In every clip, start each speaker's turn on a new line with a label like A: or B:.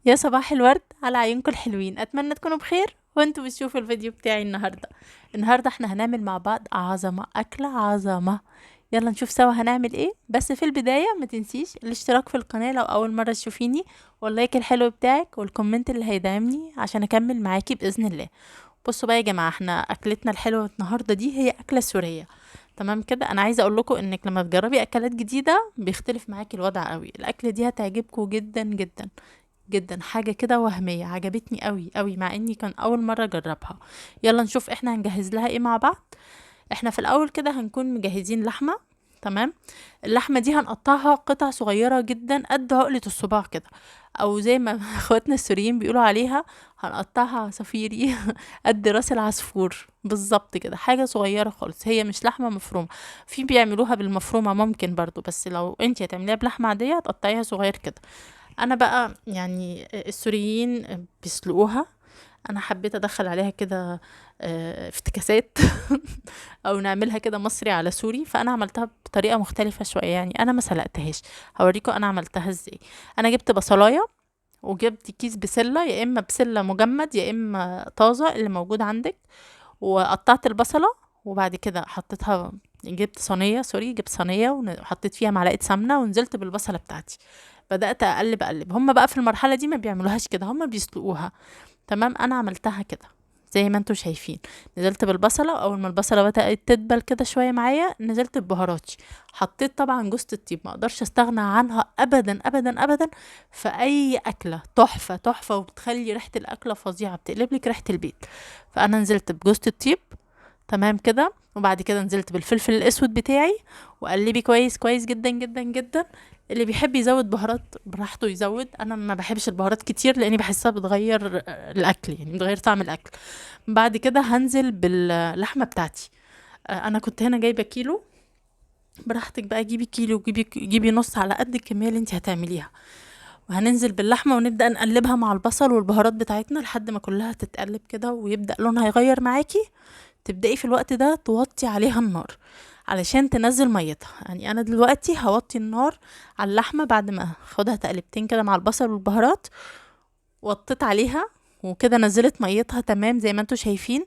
A: يا صباح الورد على عيونكم الحلوين، اتمنى تكونوا بخير وانتوا بتشوفوا الفيديو بتاعي النهارده احنا هنعمل مع بعض اكله عظمه. يلا نشوف سوا هنعمل ايه. بس في البدايه ما تنسيش الاشتراك في القناه لو اول مره تشوفيني، واللايك الحلو بتاعك والكومنت اللي هيدعمني عشان اكمل معاكي باذن الله. بصوا بقى يا جماعه، احنا اكلتنا الحلوه النهارده دي هي اكله سوريه. تمام كده، انا عايزه اقول لكم انك لما تجربي اكلات جديده بيختلف معاكي الوضع قوي. الاكله دي هتعجبكم جدا جدا جدا، حاجة كده وهمية عجبتني قوي قوي مع اني كان اول مرة اجربها. يلا نشوف احنا هنجهز لها ايه مع بعض. احنا في الاول كده هنكون مجهزين لحمة. تمام. اللحمة دي هنقطعها قطع صغيرة جدا قد عقلة الصباع كده، او زي ما اخواتنا السوريين بيقولوا عليها هنقطعها عصافيري قد راس العصفور بالظبط كده، حاجة صغيرة خالص. هي مش لحمة مفرومة، في بيعملوها بالمفرومة ممكن برضو، بس لو انتي هتعمليها بلحمة عادية هتقطعيها صغير كده. انا بقى يعني السوريين بيسلقوها، انا حبيت ادخل عليها كده افتكاسات او نعملها كده مصري على سوري، فانا عملتها بطريقه مختلفه شويه. يعني انا ما سلقتهاش، هوريكم انا عملتها ازاي. انا جبت بصلايه وجبت كيس بسله، يا اما بسله مجمد يا اما طازه اللي موجود عندك، وقطعت البصله. وبعد كده حطيتها، جبت صينيه، جبت صينيه وحطيت فيها معلقه سمنه ونزلت بالبصله بتاعتي. بدأت اقلب هم بقى في المرحلة دي ما بيعملوهاش كده، هم بيسلقوها. تمام، انا عملتها كده زي ما انتوا شايفين. نزلت بالبصلة، اول ما البصلة بدأت تدبل كده شوية معايا نزلت ببهاراتي. حطيت طبعا جوزة الطيب، ما اقدرش استغنى عنها ابدا ابدا ابدا. في اي اكلة تحفة تحفة، وبتخلي ريحة الاكلة فظيعة، بتقلب لك ريحة البيت. فانا نزلت بجوزة الطيب. تمام كده، وبعد كده نزلت بالفلفل الاسود بتاعي، وقلبي كويس كويس جدا جدا جدا. اللي بيحب يزود بهارات براحته يزود، انا ما بحبش البهارات كتير لاني بحسها بتغير الاكل، يعني بتغير طعم الاكل. بعد كده هنزل باللحمه بتاعتي. انا كنت هنا جايبه كيلو. براحتك بقى، جيبي كيلو، جيبي نص على قد الكميه اللي انت هتعمليها. وهننزل باللحمه ونبدا نقلبها مع البصل والبهارات بتاعتنا لحد ما كلها تتقلب كده ويبدا لونها يغير معاكي. تبدأي في الوقت ده توطي عليها النار علشان تنزل ميتها. يعني انا دلوقتي هوطي النار على اللحمة بعد ما اخدها تقلبتين كده مع البصل والبهارات، وطيت عليها وكده نزلت ميتها تمام زي ما انتوا شايفين.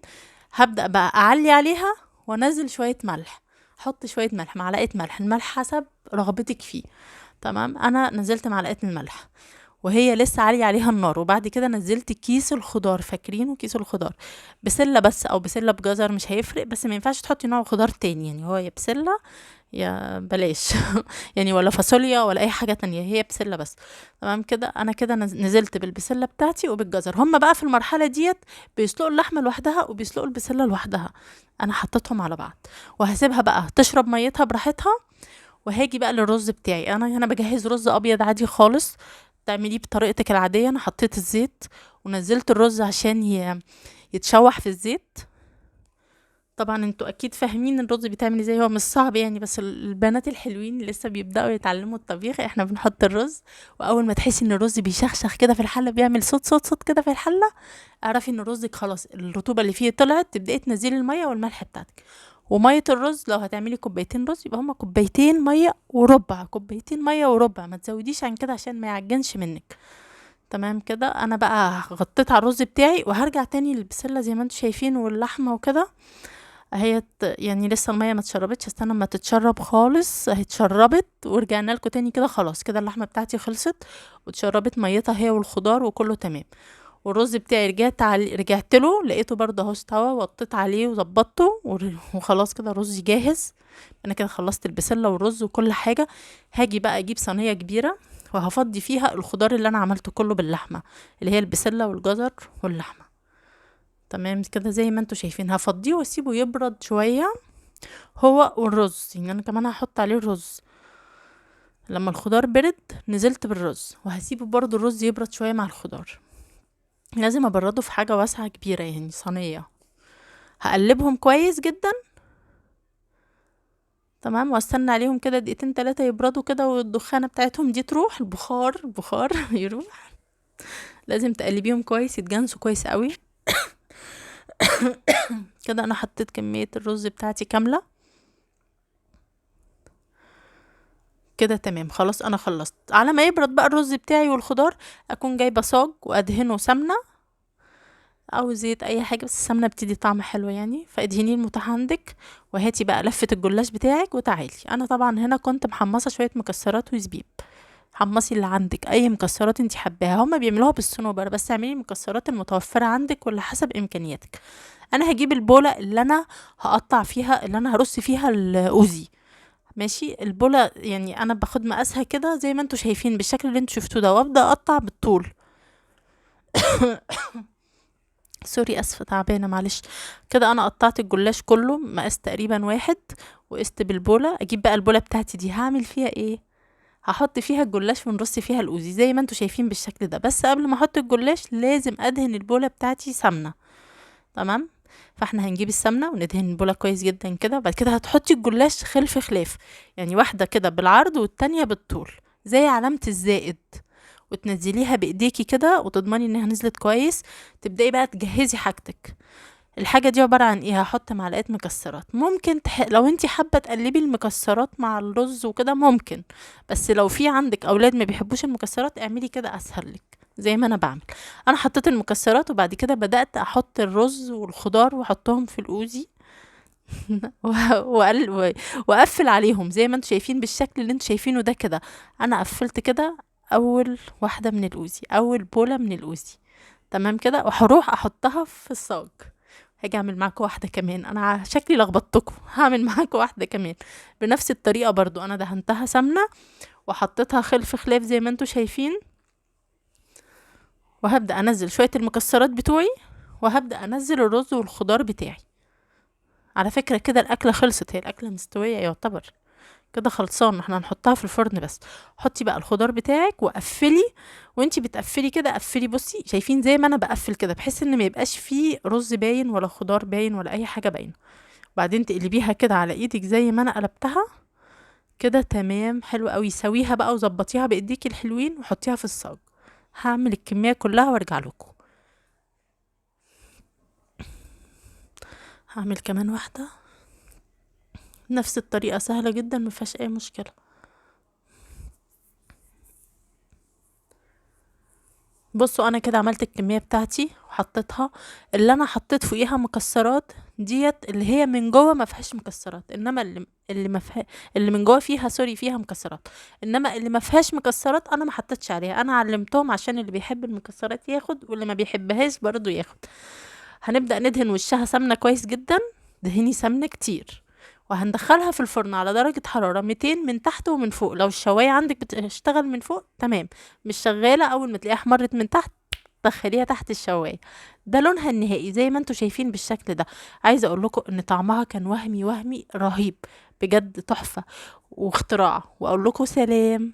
A: هبدأ بقى اعلي عليها وانزل شوية ملح. حط شوية ملح، معلقة ملح، الملح حسب رغبتك فيه. تمام، انا نزلت معلقة الملح وهي لسه عالية عليها النار. وبعد كده نزلت كيس الخضار، فاكرينه كيس الخضار؟ بسلة بس او بسلة بجزر مش هيفرق، بس ما ينفعش تحطي نوع خضار تاني، يعني هو يا بسلة يا بلاش يعني ولا فاصوليا ولا اي حاجة تانية، هي بسلة بس. تمام كده، انا كده نزلت بالبسلة بتاعتي وبالجزر. هما بقى في المرحلة ديت بيسلقوا اللحمة لوحدها وبيسلقوا البسلة لوحدها، انا حطيتهم على بعض وهسيبها بقى تشرب ميتها براحتها. وهاجي بقى للرز بتاعي، انا هنا بجهز رز ابيض عادي خالص، تعمليه بطريقتك العادية. انا حطيت الزيت ونزلت الرز عشان يتشوح في الزيت. طبعا انتوا اكيد فاهمين الرز بيتعمل ازاي، هو مش صعب يعني، بس البنات الحلوين اللي لسه بيبداوا يتعلموا الطبيخ، احنا بنحط الرز. واول ما تحسي ان الرز بيشخشخ كده في الحله، بيعمل صوت صوت صوت كده في الحله، اعرفي ان رزك خلاص الرطوبه اللي فيه طلعت. تبداي تنزلي الميه والملح بتاعتك. وميه الرز لو هتعملي كوبايتين رز يبقى هما كوبايتين ميه وربع، كوبايتين ميه وربع، ما تزوديش عن كده عشان ما يعجنش منك. تمام كده، انا بقى غطيت على الرز بتاعي وهرجع تاني للبسله زي ما انتم شايفين واللحمه وكده. هي يعني لسه الميه ما اتشربتش، استنى ما تتشرب خالص. اهي اتشربت ورجعنا لكم تاني كده، خلاص كده اللحمه بتاعتي خلصت واتشربت ميتها هي والخضار وكله تمام. والرز بتاعي رجعت له لقيته برضه اهو استوى، وطيت عليه وظبطته وخلاص كده رزي جاهز. انا كده خلصت البسله والرز وكل حاجه. هاجي بقى اجيب صينيه كبيره وهفضي فيها الخضار اللي انا عملته كله باللحمه، اللي هي البسله والجزر واللحمه. تمام كده زي ما انتوا شايفين، هفضيه واسيبه يبرد شويه هو والرز. يعني انا كمان هحط عليه الرز. لما الخضار برد نزلت بالرز وهسيبه برضو الرز يبرد شويه مع الخضار. لازم ابرده في حاجه واسعه كبيره، يعني صينيه. هقلبهم كويس جدا. تمام، واستنى عليهم كده دقيقتين تلاتة يبردوا كده والدخانة بتاعتهم دي تروح، البخار يروح. لازم تقلبيهم كويس يتجانسوا كويس قوي. كده انا حطيت كمية الرز بتاعتي كاملة. كده تمام. خلاص انا خلصت. على ما يبرد بقى الرز بتاعي والخضار، اكون جايبه صاج وادهنه سمنه او زيت اي حاجه، بس السمنه بتدي طعم حلو يعني، فادهنيه المتاح عندك. وهاتي بقى لفه الجلاش بتاعك وتعالي. انا طبعا هنا كنت محمصه شويه مكسرات وزبيب. حمصي اللي عندك، اي مكسرات انت حباها، هما بيعملوها بالصنوبر، بس اعملي المكسرات المتوفره عندك واللي حسب امكانياتك. انا هجيب البوله اللي انا هقطع فيها، اللي انا هرص فيها الاوزي. ماشي. البوله يعني انا باخد مقاسها كده زي ما انتوا شايفين بالشكل اللي انتوا شفتوه ده، وابدا اقطع بالطول. سوري، اسفه، تعبانه، معلش. كده انا قطعت الجلاش كله مقاس تقريبا واحد، وقست بالبوله. اجيب بقى البوله بتاعتي دي، هعمل فيها ايه؟ هحط فيها الجلاش ونرص فيها الاوزي زي ما انتوا شايفين بالشكل ده. بس قبل ما احط الجلاش لازم ادهن البوله بتاعتي سمنه. تمام. فاحنا هنجيب السمنه وندهن البوله كويس جدا كده. بعد كده هتحطي الجلاش خلف خلاف، يعني واحده كده بالعرض والتانية بالطول زي علامه الزائد، وتنزليها بايديكي كده وتضمني انها نزلت كويس. تبداي بقى تجهزي حاجتك. الحاجة دي عبارة عن ايه؟ هحط معلقة مكسرات. ممكن لو انتي حابة تقلبي المكسرات مع الرز وكده ممكن، بس لو في عندك اولاد ما بيحبوش المكسرات اعملي كده اسهل لك زي ما انا بعمل. انا حطيت المكسرات وبعد كده بدأت احط الرز والخضار واحطهم في الاوزي. و- واقفل عليهم زي ما انتوا شايفين بالشكل اللي انتوا شايفينه ده كده. انا قفلت كده اول واحدة من الاوزي، اول بولة من الاوزي. تمام كده. وهروح احطها في الصاج. هاجي اعمل معاكم واحده كمان. انا شكلي لخبطتكم. هعمل معاكم واحده كمان بنفس الطريقه برضو. انا دهنتها سمنه وحطيتها خلف خلاف زي ما انتوا شايفين. وهبدا انزل شويه المكسرات بتوعي، وهبدا انزل الرز والخضار بتاعي. على فكره كده الاكله خلصت، هي الاكله مستويه يعتبر كده خلصان. احنا هنحطها في الفرن بس. حطي بقى الخضار بتاعك وقفلي. وانتي بتقفلي كده قفلي، بصي شايفين زي ما انا بقفل كده، بحيث ان ما يبقاش فيه رز باين ولا خضار باين ولا اي حاجه باينه. بعدين تقلبيها كده على ايدك زي ما انا قلبتها كده. تمام، حلو قوي. سويها بقى وظبطيها بايديكي الحلوين وحطيها في الصاج. هعمل الكميه كلها وارجع لكم. هعمل كمان واحده نفس الطريقه، سهله جدا مفيهاش اي مشكله. بصوا انا كده عملت الكميه بتاعتي وحطيتها. اللي انا حطيت فوقيها مكسرات ديت اللي هي من جوه ما فيهاش مكسرات، انما اللي ما فيها، اللي من جوه فيها سوري فيها مكسرات، انما اللي ما فيهاش مكسرات انا ما حطيتش عليها. انا علمتهم عشان اللي بيحب المكسرات ياخد واللي ما بيحبهاش برضو ياخد. هنبدأ ندهن وشها سمنة كويس جدا. دهني سمنة كتير. وهندخلها في الفرن على درجة حرارة 200 من تحت ومن فوق. لو الشواية عندك بتشتغل من فوق تمام، مش شغالة، أول ما تلاقيها احمرت من تحت دخليها تحت الشواية. ده لونها النهائي زي ما انتوا شايفين بالشكل ده. عايزة اقول لكم ان طعمها كان وهمي وهمي رهيب، بجد تحفة واختراع. واقول لكم سلام.